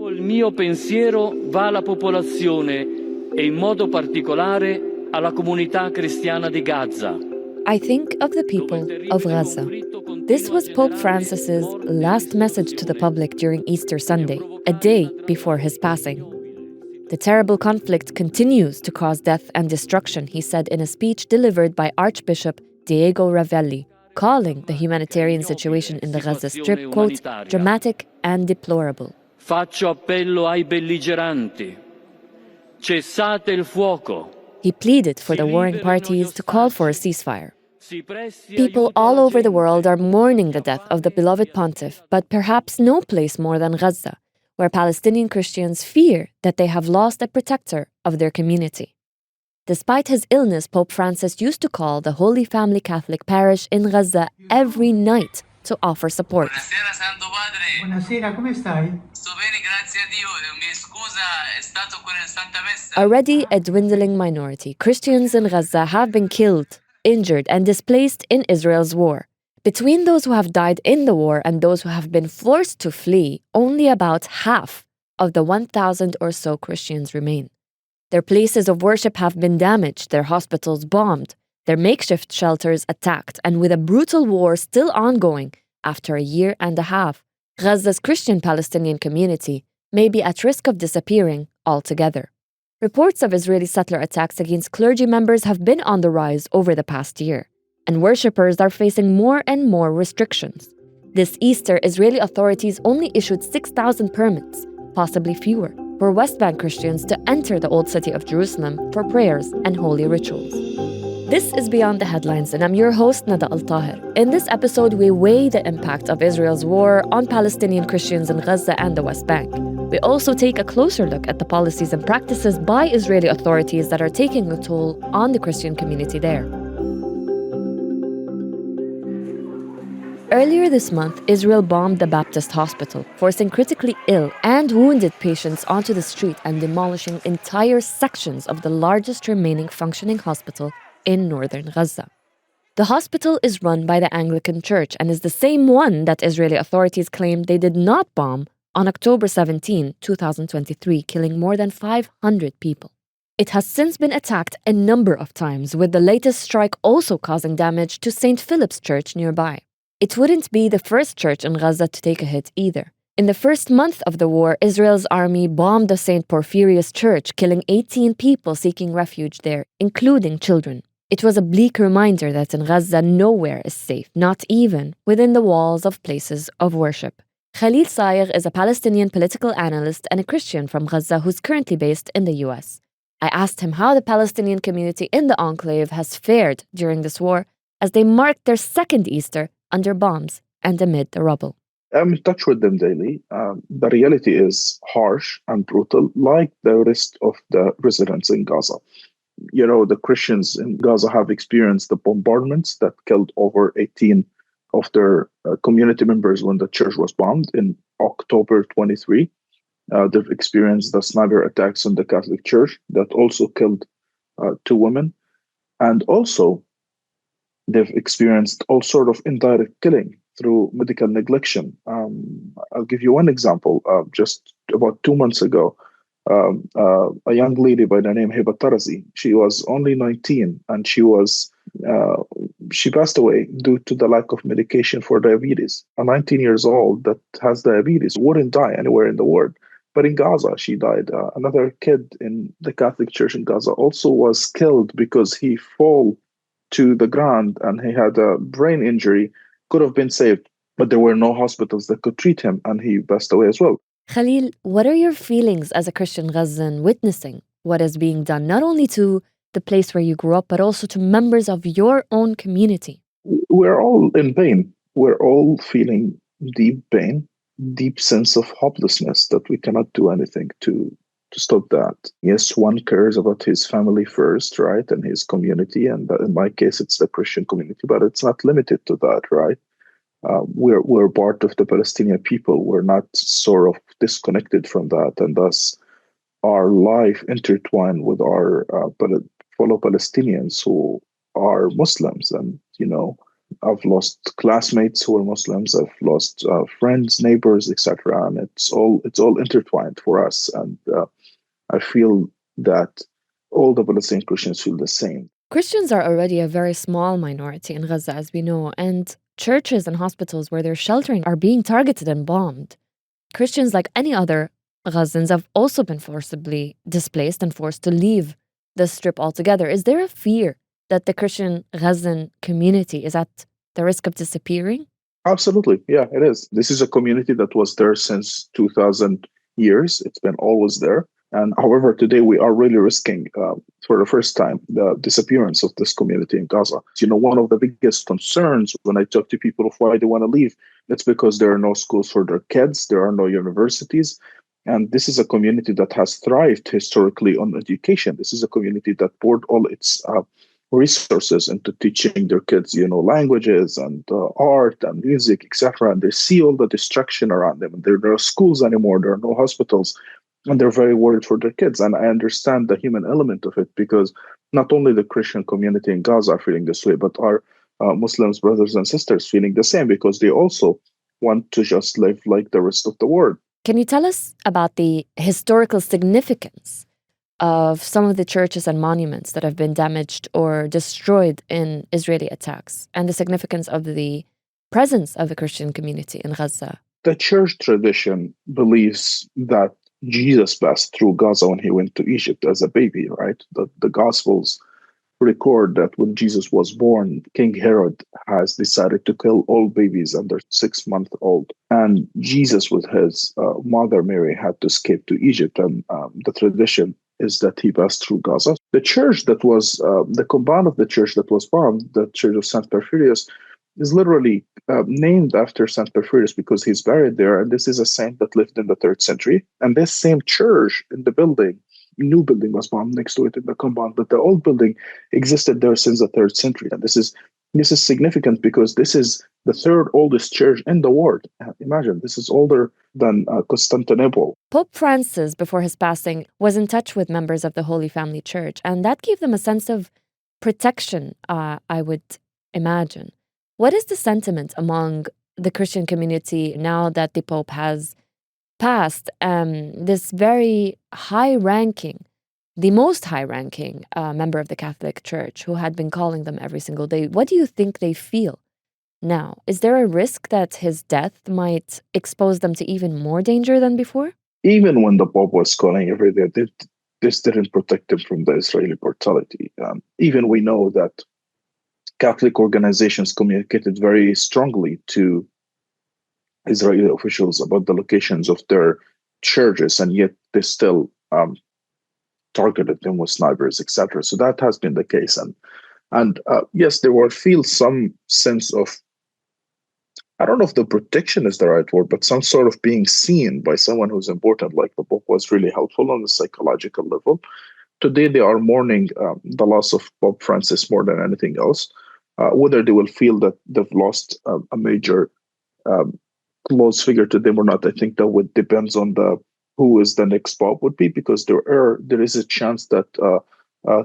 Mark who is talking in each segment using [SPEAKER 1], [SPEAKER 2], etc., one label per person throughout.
[SPEAKER 1] Il mio pensiero va alla popolazione e in modo particolare alla comunità cristiana di Gaza.
[SPEAKER 2] I think of the people of Gaza. This was Pope Francis's last message to the public during Easter Sunday, a day before his passing. The terrible conflict continues to cause death and destruction, he said in a speech delivered by Archbishop Diego Ravelli, calling the humanitarian situation in the Gaza Strip, quote, dramatic and deplorable.
[SPEAKER 1] Faccio appello ai belligeranti. Cessate il fuoco.
[SPEAKER 2] He pleaded for the warring parties to call for a ceasefire. People all over the world are mourning the death of the beloved Pontiff, but perhaps no place more than Gaza, where Palestinian Christians fear that they have lost a protector of their community. Despite his illness, Pope Francis used to call the Holy Family Catholic Parish in Gaza every night to offer support.
[SPEAKER 3] Buonasera, Santo Padre.
[SPEAKER 4] Buonasera, come stai?
[SPEAKER 3] Sto bene, grazie a Dio. Mi scusa, è stato con il Santa Messa.
[SPEAKER 2] Already a dwindling minority, Christians in Gaza have been killed, injured, and displaced in Israel's war. Between those who have died in the war and those who have been forced to flee, only about half of the 1,000 or so Christians remain. Their places of worship have been damaged, their hospitals bombed, their makeshift shelters attacked, and with a brutal war still ongoing after a year and a half, Gaza's Christian Palestinian community may be at risk of disappearing altogether. Reports of Israeli settler attacks against clergy members have been on the rise over the past year, and worshippers are facing more and more restrictions. This Easter, Israeli authorities only issued 6,000 permits, possibly fewer, for West Bank Christians to enter the Old City of Jerusalem for prayers and holy rituals. This is Beyond the Headlines, and I'm your host, Nada Al-Tahir. In this episode, we weigh the impact of Israel's war on Palestinian Christians in Gaza and the West Bank. We also take a closer look at the policies and practices by Israeli authorities that are taking a toll on the Christian community there. Earlier this month, Israel bombed the Baptist hospital, forcing critically ill and wounded patients onto the street and demolishing entire sections of the largest remaining functioning hospital in northern Gaza. The hospital is run by the Anglican Church and is the same one that Israeli authorities claimed they did not bomb on October 17, 2023, killing more than 500 people. It has since been attacked a number of times, with the latest strike also causing damage to St. Philip's Church nearby. It wouldn't be the first church in Gaza to take a hit either. In the first month of the war, Israel's army bombed the St. Porphyrius Church, killing 18 people seeking refuge there, including children. It was a bleak reminder that in Gaza nowhere is safe, not even within the walls of places of worship. Khalil S is a Palestinian political analyst and a Christian from Gaza who's currently based in the US. I asked him how the Palestinian community in the enclave has fared during this war as they marked their second Easter under bombs and amid the rubble.
[SPEAKER 5] I'm in touch with them daily. The reality is harsh and brutal, like the rest of the residents in Gaza. You know, the Christians in Gaza have experienced the bombardments that killed over 18 of their community members when the church was bombed in October 23. They've experienced the sniper attacks on the Catholic Church that also killed 2 women. And also, they've experienced all sort of indirect killing through medical neglection. I'll give you one example. Just about 2 months ago, a young lady by the name Hiba Tarazi, she was only 19, and she passed away due to the lack of medication for diabetes. A 19 years old that has diabetes wouldn't die anywhere in the world. But in Gaza, she died. Another kid in the Catholic Church in Gaza also was killed because he fell to the ground and he had a brain injury, could have been saved, but there were no hospitals that could treat him, and he passed away as well.
[SPEAKER 2] Khalil, what are your feelings as a Christian Gazan witnessing what is being done, not only to the place where you grew up, but also to members of your own community?
[SPEAKER 5] We're all in pain. We're all feeling deep pain, deep sense of hopelessness that we cannot do anything to stop that. Yes, one cares about his family first, right, and his community, and in my case, it's the Christian community, but it's not limited to that, right? We're part of the Palestinian people. We're not sort of disconnected from that, and thus our life intertwined with our fellow Palestinians who are Muslims, and I've lost classmates who are Muslims. I've lost friends, neighbors, etc. And it's all intertwined for us. And I feel that all the Palestinian Christians feel the same.
[SPEAKER 2] Christians are already a very small minority in Gaza, as we know, and churches and hospitals where they're sheltering are being targeted and bombed. Christians, like any other Gazans, have also been forcibly displaced and forced to leave the strip altogether. Is there a fear that the Christian Gazan community is at the risk of disappearing?
[SPEAKER 5] Absolutely. Yeah, it is. This is a community that was there since 2000 years. It's been always there. And however, today we are really risking, for the first time, the disappearance of this community in Gaza. One of the biggest concerns when I talk to people of why they want to leave, it's because there are no schools for their kids, there are no universities. And this is a community that has thrived historically on education. This is a community that poured all its resources into teaching their kids, languages and art and music, etc. And they see all the destruction around them. And there are no schools anymore. There are no hospitals, and they're very worried for their kids. And I understand the human element of it, because not only the Christian community in Gaza are feeling this way, but our Muslims brothers and sisters feeling the same, because they also want to just live like the rest of the world.
[SPEAKER 2] Can you tell us about the historical significance of some of the churches and monuments that have been damaged or destroyed in Israeli attacks, and the significance of the presence of the Christian community in Gaza?
[SPEAKER 5] The church tradition believes that Jesus passed through Gaza when he went to Egypt as a baby, right? The Gospels record that when Jesus was born, King Herod has decided to kill all babies under 6 months old. And Jesus, with his mother Mary, had to escape to Egypt. And the tradition is that he passed through Gaza. The church that was, the compound of the church that was bombed, the Church of St. Porphyrius, is literally named after St. Porphyrius because he's buried there. And this is a saint that lived in the 3rd century. And this same church in the building, new building, was bombed next to it in the compound, but the old building existed there since the 3rd century. And this is significant because this is the 3rd oldest church in the world. Imagine, this is older than Constantinople.
[SPEAKER 2] Pope Francis, before his passing, was in touch with members of the Holy Family Church, and that gave them a sense of protection, I would imagine. What is the sentiment among the Christian community now that the Pope has passed, this very high-ranking, the most high-ranking member of the Catholic Church, who had been calling them every single day? What do you think they feel now? Is there a risk that his death might expose them to even more danger than before?
[SPEAKER 5] Even when the Pope was calling every day, this didn't protect him from the Israeli brutality. Even we know that Catholic organizations communicated very strongly to Israeli officials about the locations of their churches, and yet they still targeted them with snipers, etc. So that has been the case, and yes, there will feel some sense of, I don't know if the protection is the right word, but some sort of being seen by someone who's important, like the Pope was really helpful on the psychological level. Today, they are mourning the loss of Pope Francis more than anything else. Whether they will feel that they've lost a major close figure to them or not, I think that would depends on who is the next Pope would be, because there is a chance that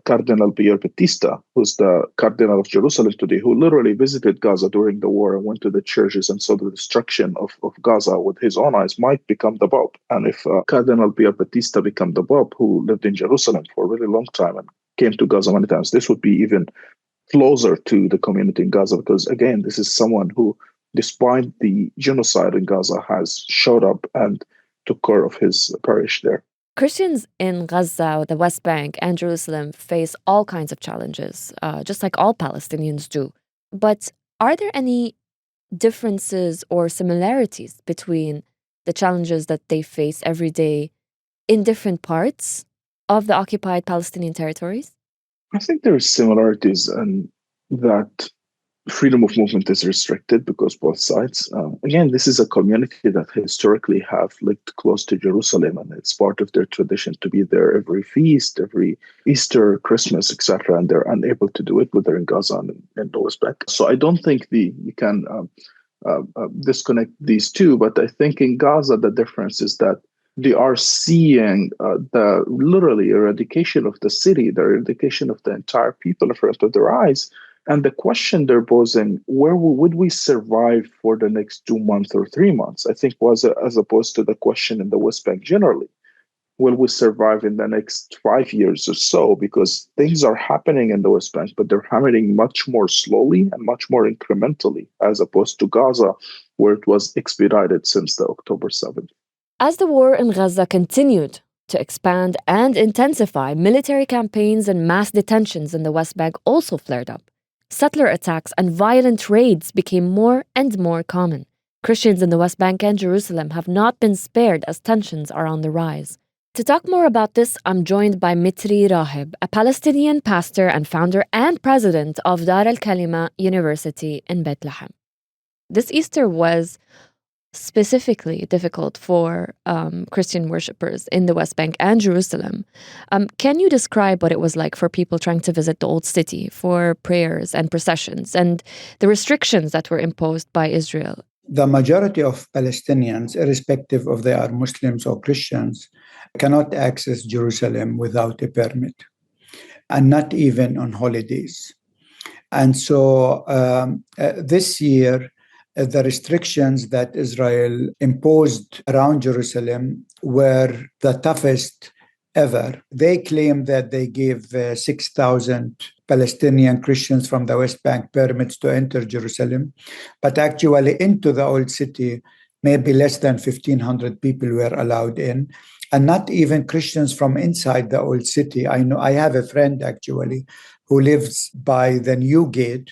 [SPEAKER 5] Cardinal Pierre Battista, who's the Cardinal of Jerusalem today, who literally visited Gaza during the war and went to the churches and saw the destruction of Gaza with his own eyes, might become the Pope. And if Cardinal Pierre Battista become the Pope, who lived in Jerusalem for a really long time and came to Gaza many times, this would be even closer to the community in Gaza, because again, this is someone who, despite the genocide in Gaza, has showed up and took care of his parish there.
[SPEAKER 2] Christians in Gaza, the West Bank, and Jerusalem face all kinds of challenges, just like all Palestinians do. But are there any differences or similarities between the challenges that they face every day in different parts of the occupied Palestinian territories?
[SPEAKER 5] I think there are similarities, and that freedom of movement is restricted because both sides. Again, this is a community that historically have lived close to Jerusalem, and it's part of their tradition to be there every feast, every Easter, Christmas, etc. And they're unable to do it, whether in Gaza and in the West Bank. So I don't think you can disconnect these two. But I think in Gaza, the difference is that they are seeing the literally eradication of the city, the eradication of the entire people in front of their eyes. And the question they're posing, where would we survive for the next 2 months or 3 months, I think was as opposed to the question in the West Bank generally. Will we survive in the next 5 years or so? Because things are happening in the West Bank, but they're happening much more slowly and much more incrementally, as opposed to Gaza, where it was expedited since the October 7th.
[SPEAKER 2] As the war in Gaza continued to expand and intensify, military campaigns and mass detentions in the West Bank also flared up. Settler attacks and violent raids became more and more common. Christians in the West Bank and Jerusalem have not been spared as tensions are on the rise. To talk more about this, I'm joined by Mitri Rahib, a Palestinian pastor and founder and president of Dar al-Kalima University in Bethlehem. This Easter was specifically difficult for Christian worshippers in the West Bank and Jerusalem. Can you describe what it was like for people trying to visit the Old City for prayers and processions and the restrictions that were imposed by Israel?
[SPEAKER 4] The majority of Palestinians, irrespective of they are Muslims or Christians, cannot access Jerusalem without a permit, and not even on holidays. And so this year, the restrictions that Israel imposed around Jerusalem were the toughest ever. They claim that they gave 6,000 Palestinian Christians from the West Bank permits to enter Jerusalem, but actually into the Old City, maybe less than 1,500 people were allowed in, and not even Christians from inside the Old City. I have a friend actually who lives by the New Gate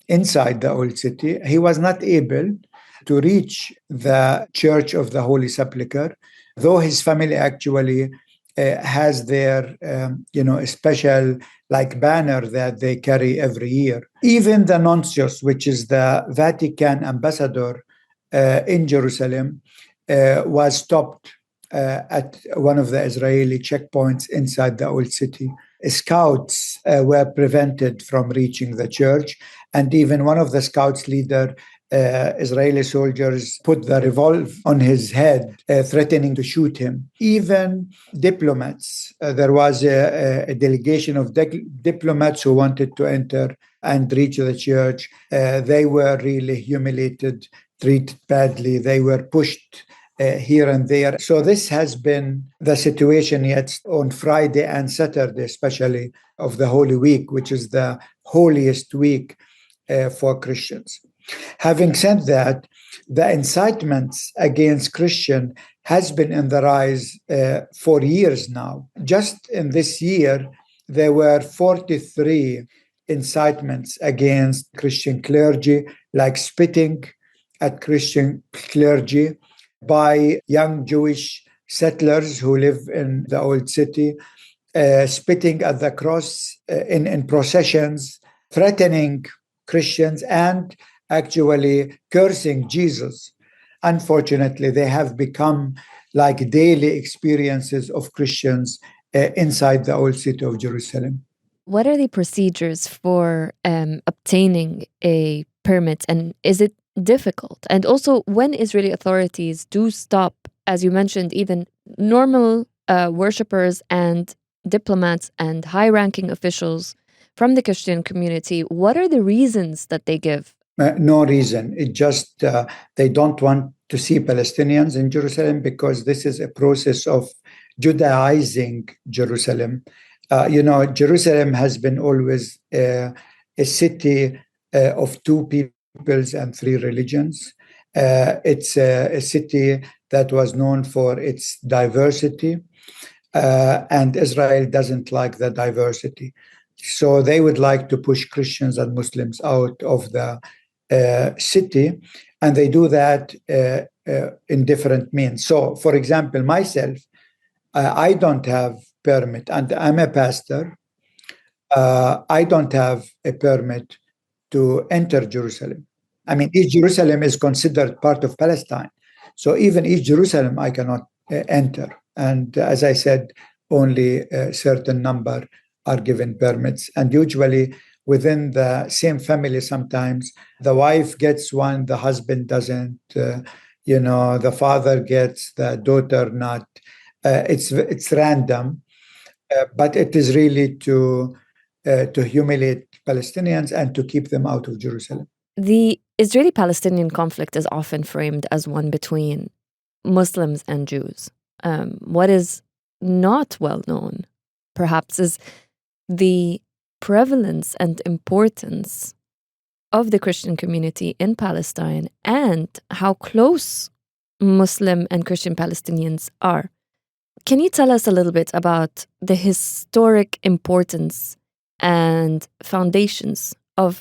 [SPEAKER 4] inside the Old City. He was not able to reach the Church of the Holy Sepulchre, though his family actually has their, a special banner that they carry every year. Even the nuntius, which is the Vatican ambassador in Jerusalem, was stopped at one of the Israeli checkpoints inside the Old City. Scouts were prevented from reaching the church, and even one of the scouts leader, Israeli soldiers, put the revolver on his head, threatening to shoot him. Even diplomats, there was a delegation of diplomats who wanted to enter and reach the church. They were really humiliated, treated badly. They were pushed here and there. So this has been the situation yet on Friday and Saturday, especially of the Holy Week, which is the holiest week for Christians. Having said that, the incitements against Christians has been in the rise for years now. Just in this year, there were 43 incitements against Christian clergy, like spitting at Christian clergy by young Jewish settlers who live in the Old City, spitting at the cross in processions, threatening Christians, and actually cursing Jesus. Unfortunately, they have become like daily experiences of Christians inside the Old City of Jerusalem.
[SPEAKER 2] What are the procedures for obtaining a permit, and is it difficult? And also, when Israeli authorities do stop, as you mentioned, even normal worshippers and diplomats and high-ranking officials from the Christian community, what are the reasons that they give?
[SPEAKER 4] No reason. It just, they don't want to see Palestinians in Jerusalem because this is a process of Judaizing Jerusalem. Jerusalem has been always a city of two peoples and three religions. It's a city that was known for its diversity, and Israel doesn't like the diversity. So they would like to push Christians and Muslims out of the city, and they do that in different means. So, for example, myself, I don't have permit, and I'm a pastor. I don't have a permit to enter Jerusalem. I mean, East Jerusalem is considered part of Palestine. So even East Jerusalem, I cannot enter. And as I said, only a certain number are given permits. And usually within the same family, sometimes the wife gets one, the husband doesn't, the father gets, the daughter not. It's random, but it is really to humiliate Palestinians and to keep them out of Jerusalem.
[SPEAKER 2] The Israeli-Palestinian conflict is often framed as one between Muslims and Jews. What is not well known, perhaps, is the prevalence and importance of the Christian community in Palestine and how close Muslim and Christian Palestinians are. Can you tell us a little bit about the historic importance and foundations of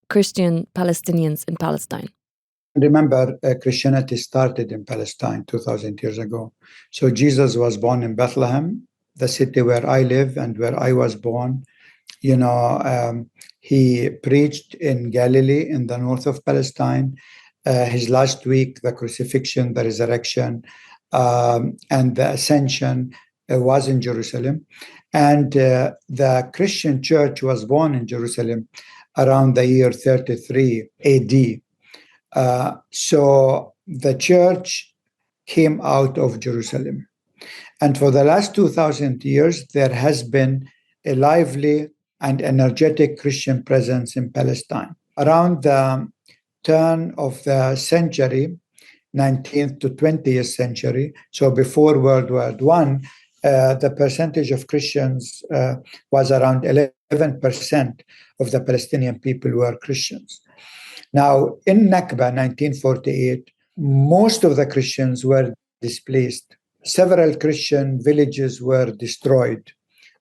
[SPEAKER 2] Christian Palestinians in Palestine?
[SPEAKER 4] Remember, Christianity started in Palestine 2,000 years ago. So Jesus was born in Bethlehem, the city where I live and where I was born. He preached in Galilee, in the north of Palestine. His last week, the crucifixion, the resurrection, and the ascension was in Jerusalem. And the Christian church was born in Jerusalem around the year 33 AD. So the church came out of Jerusalem. And for the last 2,000 years, there has been a lively and energetic Christian presence in Palestine. Around the turn of the century, 19th to 20th century, so before World War I, the percentage of Christians was around 11% of the Palestinian people were Christians. Now, in Nakba, 1948, most of the Christians were displaced. Several Christian villages were destroyed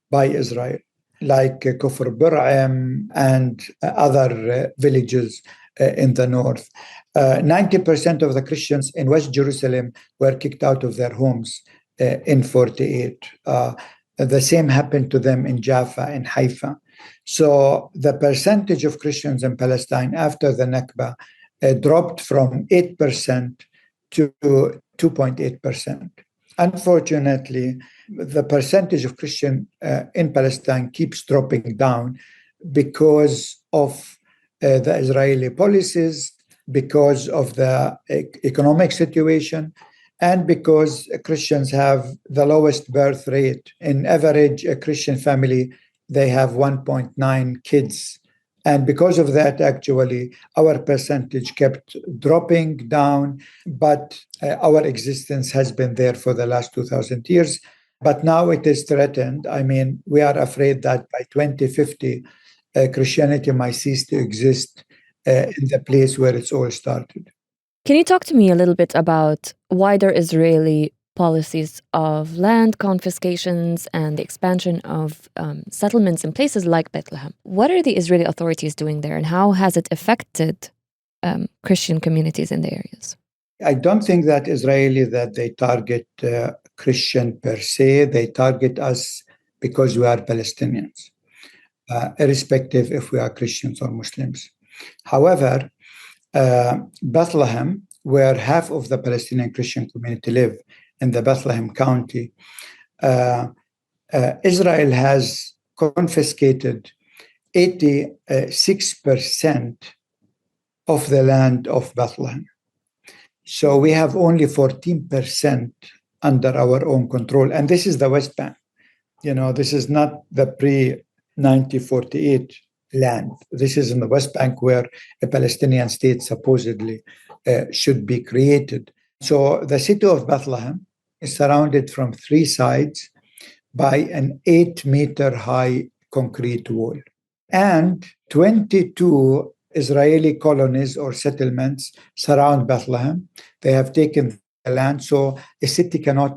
[SPEAKER 4] by Israel, like Kufr Bur'am and other villages in the north. 90% of the Christians in West Jerusalem were kicked out of their homes in 48. The same happened to them in Jaffa and Haifa. So the percentage of Christians in Palestine after the Nakba dropped from 8% to 2.8%. Unfortunately, the percentage of Christian in Palestine keeps dropping down because of the Israeli policies, because of the economic situation, and because Christians have the lowest birth rate. In average, a Christian family, they have 1.9 kids. And because of that, actually, our percentage kept dropping down, but our existence has been there for the last 2,000 years. But now it is threatened. I mean, we are afraid that by 2050, Christianity might cease to exist in the place where it's all started.
[SPEAKER 2] Can you talk to me a little bit about wider Israeli policies of land confiscations and the expansion of settlements in places like Bethlehem? What are the Israeli authorities doing there, and how has it affected Christian communities in the areas?
[SPEAKER 4] I don't think that they target Christian per se. They target us because we are Palestinians, irrespective if we are Christians or Muslims. However, Bethlehem, where half of the Palestinian Christian community live, in the Bethlehem County, Israel has confiscated 86% of the land of Bethlehem. So we have only 14% under our own control. And this is the West Bank. This is not the pre-1948 land. This is in the West Bank where a Palestinian state supposedly should be created. So the city of Bethlehem is surrounded from three sides by an 8-meter high concrete wall. And 22 Israeli colonies or settlements surround Bethlehem. They have taken the land, so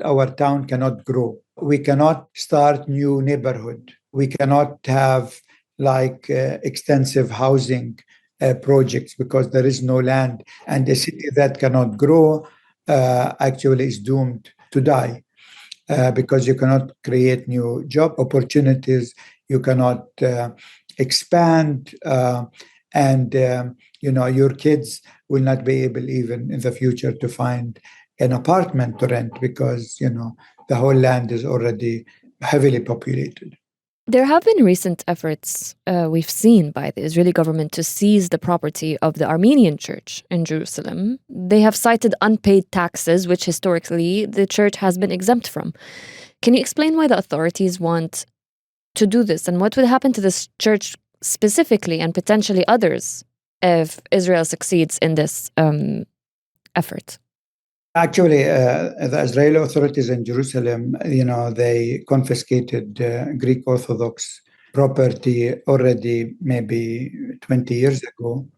[SPEAKER 4] our town cannot grow. We cannot start new neighborhood. We cannot have extensive housing projects because there is no land. And a city that cannot grow actually is doomed to die because you cannot create new job opportunities, you cannot expand, and your kids will not be able even in the future to find an apartment to rent because the whole land is already heavily populated.
[SPEAKER 2] There have been recent efforts we've seen by the Israeli government to seize the property of the Armenian church in Jerusalem. They have cited unpaid taxes, which historically the church has been exempt from. Can you explain why the authorities want to do this, and what would happen to this church specifically and potentially others if Israel succeeds in this effort?
[SPEAKER 4] Actually, the Israeli authorities in Jerusalem, they confiscated Greek Orthodox property already maybe 20 years ago,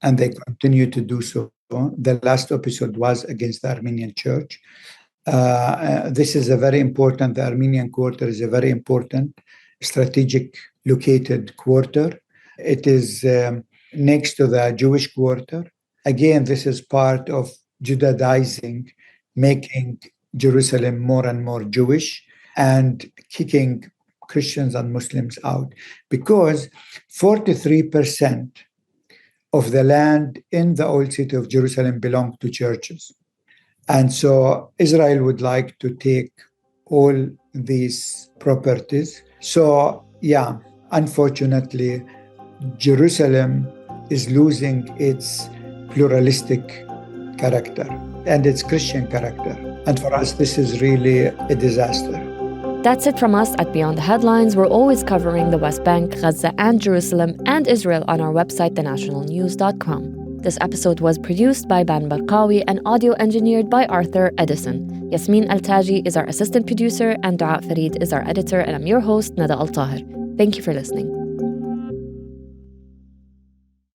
[SPEAKER 4] and they continue to do so. The last episode was against the Armenian Church. This is a very important, the Armenian Quarter is a very important strategic located quarter. It is next to the Jewish Quarter. Again, this is part of Judaizing, making Jerusalem more and more Jewish and kicking Christians and Muslims out, because 43% of the land in the old city of Jerusalem belonged to churches. And so Israel would like to take all these properties. So, yeah, unfortunately, Jerusalem is losing its pluralistic character and its Christian character. And for us, this is really a disaster.
[SPEAKER 2] That's it from us at Beyond the Headlines. We're always covering the West Bank, Gaza, and Jerusalem and Israel on our website, thenationalnews.com. This episode was produced by Ban Barqawi and audio engineered by Arthur Edison. Yasmin Al-Taji is our assistant producer, and Dua Farid is our editor, and I'm your host, Nada Al-Tahir. Thank you for listening.